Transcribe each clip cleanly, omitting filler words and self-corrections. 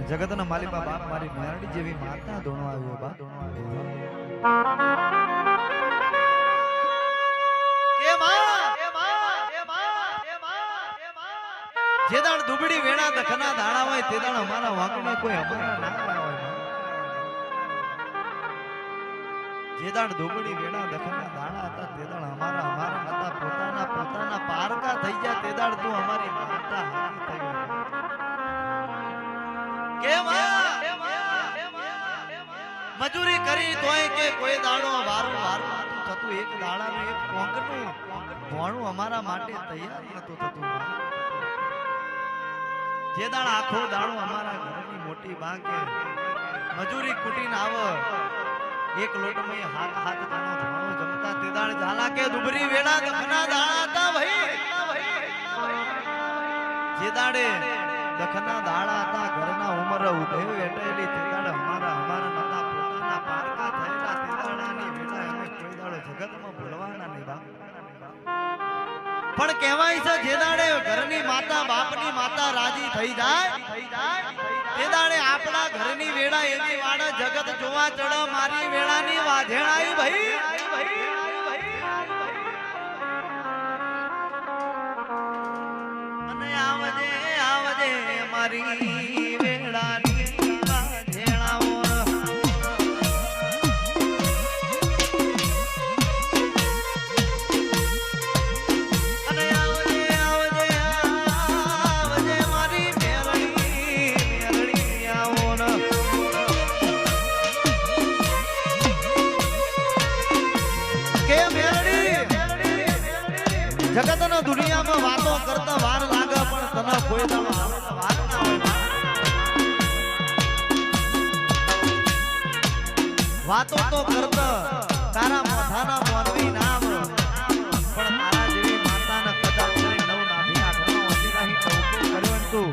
જગતના માલિકા બાપ મારી મેરડી જેવી માતા ધોણો આવ્યો બા ધોણો આવ્યો કે જે દાણ દુબડી વેણા દખના દાણા હોય તે દાણ અમારા વાંકને કોઈ અમારા ના હોય જે દાણ દુબડી વેણા દખના દાણા હતા તે દાણ અમારા નતા પોતાના પારકા થઈ ગયા તે દાણ તું અમારી માતા હાકી થઈ મજૂરી કરી તોય કે કોઈ દાડો વારંવાર થતું એક દાડાનું એક કોંકનું ભોણું અમારા માટે તૈયાર નતું થતું જે દાડ આખો દાડો અમારા ઘરની મોટી બાંકે મજૂરી કુટીને આવ એક લોટમાં હાથ દાણો ભોણો જમતા તે દાડ ઝાલા કે દુબરી વેડા દખના દાણા હતા ભાઈ જે દાડે દખના દાડા હતા ઘરના ઉમર ઉભે વેટેલી તે દાડે અમારા નતા પોતાના પારકા થયેલા તે દાડાની વેડા અમે કોઈ દાડો જગતમાં ભૂલવાના નહીં બા પણ કહેવાય છે જે દાડે ઘરની માતા બાપની માતા રાજી થઈ જાય તે દાડે આપણા ઘરની વેડા એની વાડા જગત જોવા ચડ મારી વેડાની વાજેણાઈ ભાઈ અને આવજે મારી વેડાની વાજેણાઓ જગતના દુનિયામાં વાતો કરતા વાર લાગે પણ તને કોઈ દાડો વાત ના હોય વાતો તો કરતા તારા મોઢાના મોરવી નામ પણ તારા જેવી માતાને કદાચ કરી નવ નાભી આઠમાં વધી રહી ટોકો કર્યો તું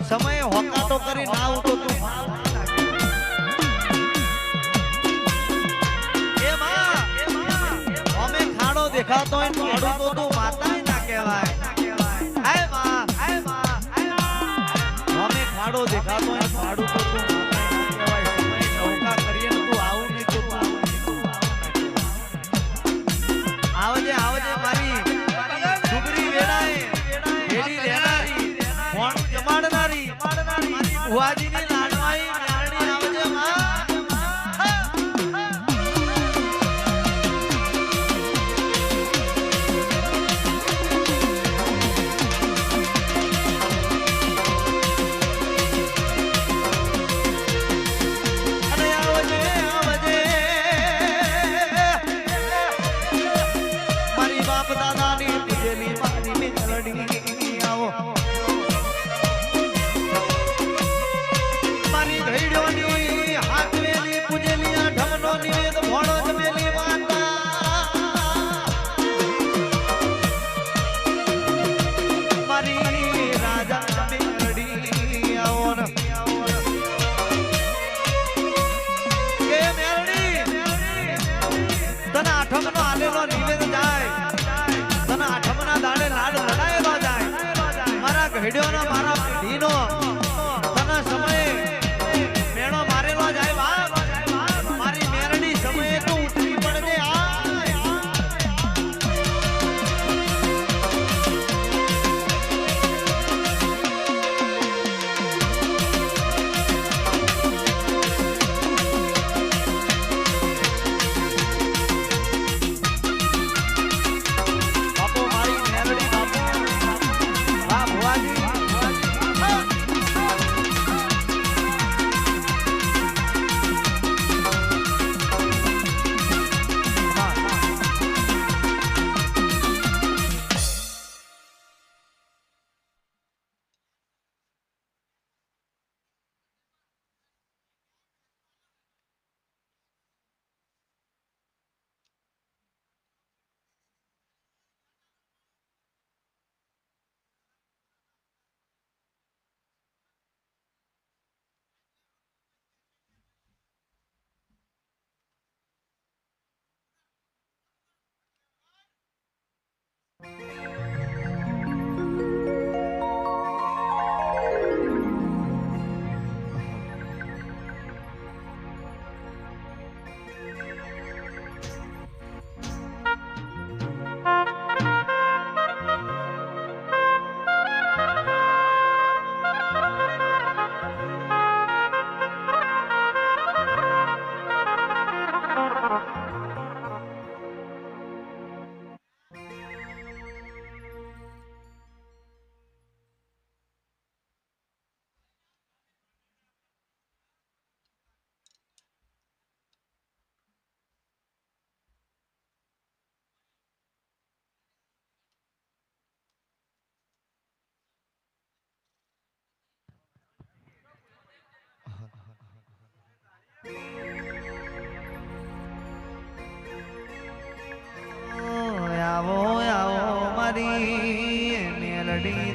સમય હોકાટો કરી ના ઉતો તું દેખાતો હોય તો અડું તો તું માતા ના કહેવાય હાય માં અમે ખાડો દેખાતો હોય ખાડું તો તું માતા ના કહેવાય સમય નૌકા કરીએ ને તું આવું નહીં તો આવજે મારી ડુગરી વેડાએ વેડી લેનારી ફોન જમાડનારી ભુવાજીની લાડવાઈ નારણી આવજે માં ઘડ્યોનો મારા પેઢીનો તને સમયે મેણો મારેલો જાય બાપ મારી મેરડી સમયે તો ઉતરી પડજે બાપો મારી મેરડી બાપો હા ભુવાજી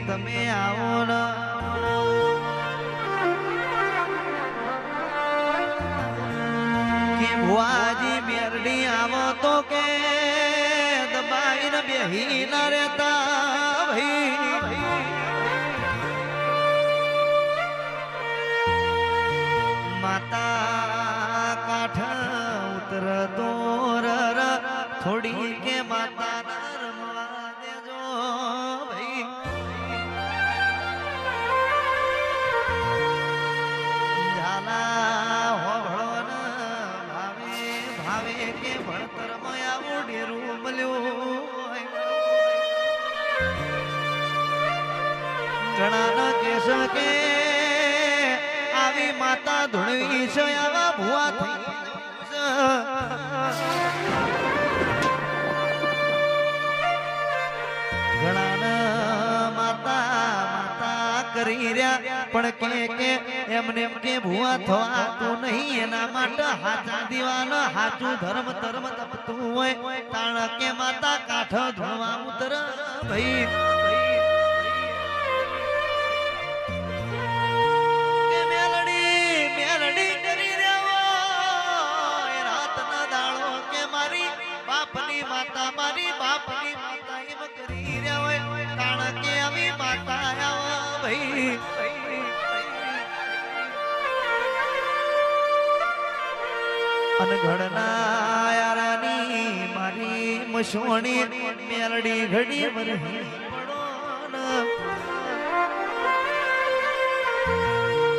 તમે આવો ને કે ભુવાજી મેરડી આવો તો કે દબાઈને બેહી ના રહેતા ભાઈ માતા કાઠ ઉતર દોર થોડી કે માતા રમવા દેજો ભાઈ ઝાલા હોભળો ને ભાવે ભાવે કે ભણતર માં આવું ડેરું મળ્યું ઘણા ન કેસ કે આવી માતા ધૂણવી છે આવા ભુવા થઈ ઘણા માતા માતા કરી રહ્યા પણ કે એમને કે ભુવા થવા તો નહીં એના માટે હાચા દીવાના હાચું ધર્મ ધર્મ તપતું હોય તાણ કે માતા કાઠ ધોવા ઉતર ભાઈ માતા મારી બાપની માતા એમ કરી રહ્યા હોય કારણ કે આવી માતા આવા ભાઈ અને ઘડના યારાની મારી મસોણી મેલડી ઘડી વરહી પડો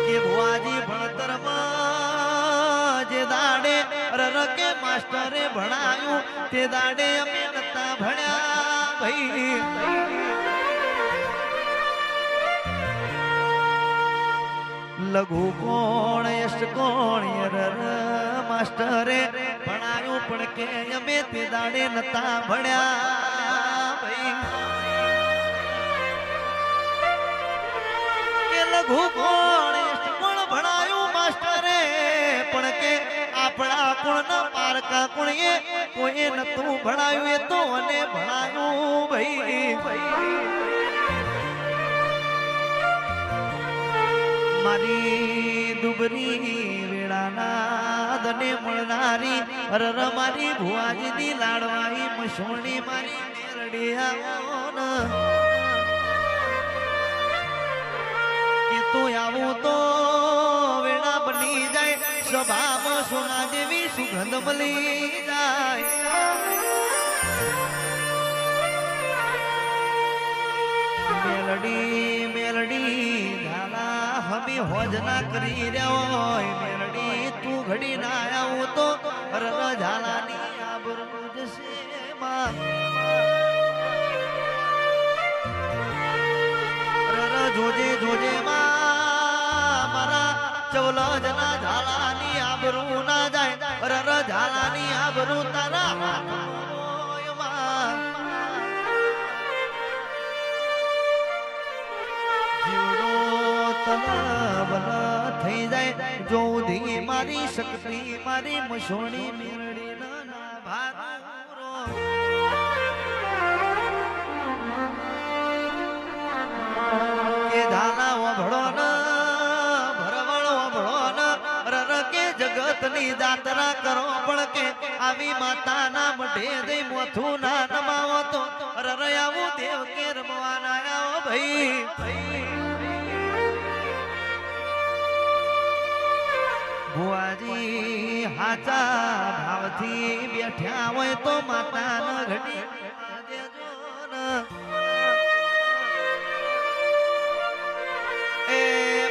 કે ભુવાજી ભણતરમાં જે દાડે રકે માસ્ટરે ભણાયું તે દાડે અમે નતા ભણ્યા ભાઈ લઘુ કોણ યશ કોણ માસ્ટરે ભણાયું પણ કે અમે તે દાડે નતા ભણ્યા ભાઈ કે લઘુ કોણ યશ કોણ ભણાયું માસ્ટરે પણ કે આપણા કુળના પારકા કુળીએ કોઈ નતું ભણાયું એ તો અને ભણાયું ભાઈ મારી દુબરી વેળાના દને મળનારી અરર મારી ભુવાજીની લાડવાઈ મસોણી મારી મેરડી આવો કે તું આવું તો વેળા બની જાય સભામાં સોના જેવી સુગંધ મળી જાય મેલડી મેલડી ઝાલા હમી હોજ ના કરી રહ્યો હોય મેલડી તું ઘડી ના આવું તો રર ઝાલાની આબરૂ જશે માં રર જોજે જોજે માં મારા ચૌલા જના ઝાલાની આબરૂ ના જાય રર ઝાલાની આબરૂ તારા હાથમાં જીવડો તલાવન થઈ જાય જોધી મારી શક્તિ મારી મસોણી મેરડી ના ભારો કે ઝાલા વભળો જગતની જાત્રા કરો પણ કે આવી માતાના મઢે જઈ મોથું ના નમાવો તો રરયાવું દેવ કે રમવાના આવો ભાઈ ભુવાજી હાચા ભાવથી બેઠ્યા હોય તો માતાના ઘડી દેજો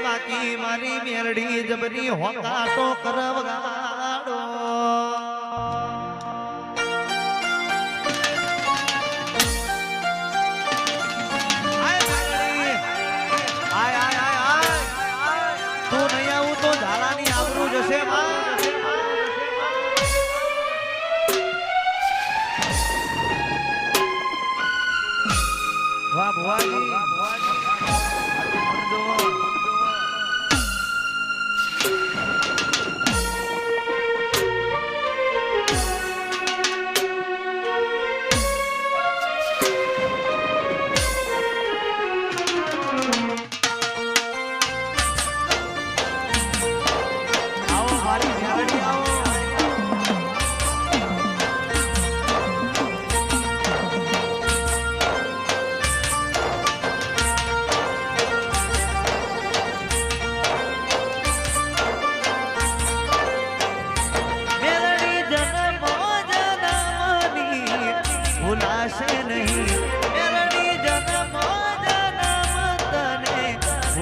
બાકી મારી મેરડી જબરી હોકાટો કરવગાડો તું નહીં આવું તો ઝાલાની આબરૂ જશે વાહ ભુવાજી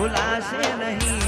ભૂલાશે નહીં